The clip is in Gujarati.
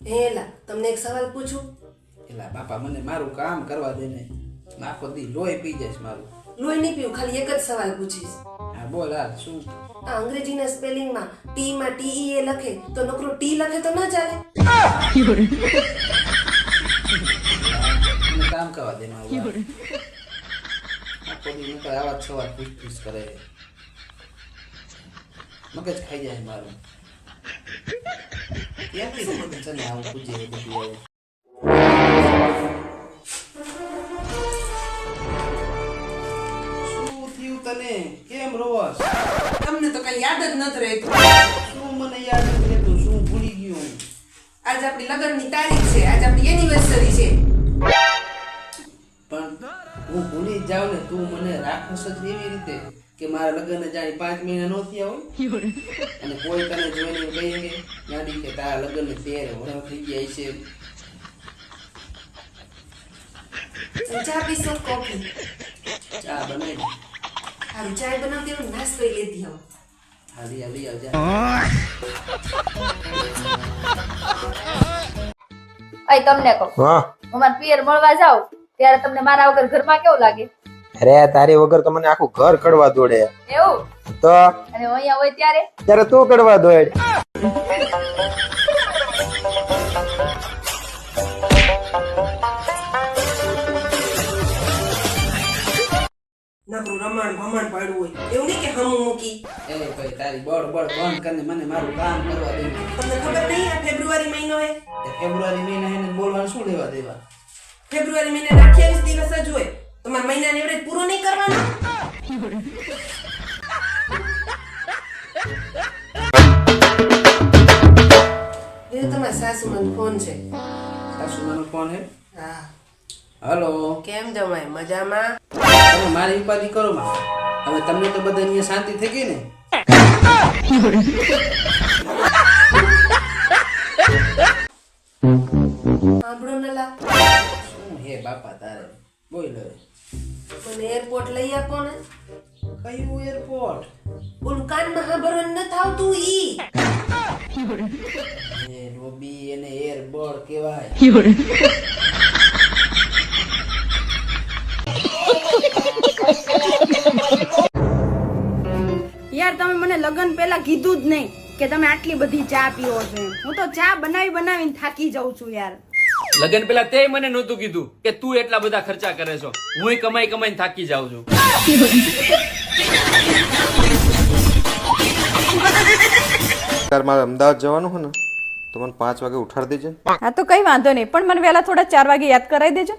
હેલા તમને એક સવાલ પૂછું? એલા બાપા મને મારું કામ કરવા દે ને, આખો દી લોહી પી જાય મારું. લોહી નહીં પીવું, ખાલી એક જ સવાલ પૂછીશ. હા બોલ. હા શું? આ અંગ્રેજીના સ્પેલિંગમાં ટી માં TEA લખે તો નકરો ટી લખે તો ના ચાલે? મને કામ કરવા દે મારું. આખો દી નકર આવા જ સવાલ પૂછ કરે, મગજ ખાઈ જાય મારું. ક્યાંથી મગજ છે ને આવું પૂછે બધું આવું. શું થયું તને? કેમ રોવાસ? તમને તો કઈ યાદ જ નથી રહેતું. શું મને યાદ નથી રહેતું? શું ભૂલી ગયું? આજ આપણી લગ્નની તારીખ છે, આજ આપણી એનિવર્સરી છે. પણ હું ભૂલી જ જાઉં ને, તું મને રાખસ જ એવી રીતે કે મારા લગ્ન જાણી 5 મહિના નો થયા હોય અને કોઈ તને જોઈને કહી કે ગાડી કે તારા લગ્ન 13 વર્ષ થઈ ગયા છે. ચા પીશો કોફી? ચા બનાવી. હારું, ચાય બનાવતી હું નાસ્તો લેતી આવું. હાલી હાલી આવજા. અય તમને કહું, હા હું મારા પિયર મળવા જાઉં ત્યારે તમને મારા વગર ઘરમાં કેવું લાગે? અરે તારી વગર તો મને આખું ઘર કડવા દોડે. એવું? તો અને હું અહીંયા હોય ત્યારે ત્યારે તું કડવા દોડ. નકરું રમણ ભમણ પડ્યું હોય એવું નહીં કે હમું મૂકી. એ ભાઈ તારી બળ બંધ કરીને મને મારું કામ કરવા દે. તમને ખબર નહીં આ ફેબ્રુઆરી મહિનો હે? એ ફેબ્રુઆરી મહિના એને બોલવાનું શું લેવા દેવા? ફેબ્રુઆરી મહિનાના 28 દિવસ જ હોય. તમારા મહિનાનો એવરેજ પૂરો નહીં કરવાનો. એ તમારા સાસુમાનો ફોન છે. સાસુમાનો ફોન હે? હા. હલો. કેમ જમાય? મજામાં? તમે મારી ઉપાધિ કરો માં. હવે તમને તો બધા અહીંયા શાંતિ થઈ ગઈ ને? સાંભળો નલા, શું હે બાપા તારે? બોલ હવે. મને એરપોર્ટ લઈ આપો ને. કયું એરપોર્ટ? ઓલું કાનમાં સાંભળવાનું નથી આવતું ઈ. એ રોબી એને એરબોર્ડ કહેવાય. યાર તમે મને લગ્ન પહેલા કીધું જ નહીં કે તમે આટલી બધી ચા પીવો છો એમ. હું તો ચા બનાવીને થાકી જાઉં છું યાર. લગન પેલા તે મને નહોતું કીધું કે તું એટલા બધા ખર્ચા કરે છો. હું કમાઈને થાકી જાઉં છું. મારે અમદાવાદ જવાનું હોય ને તો મને 5 વાગે ઉઠાડી દેજે. હા તો કઈ વાંધો નહીં, પણ મને વહેલા થોડા 4 વાગે યાદ કરાવી દેજો.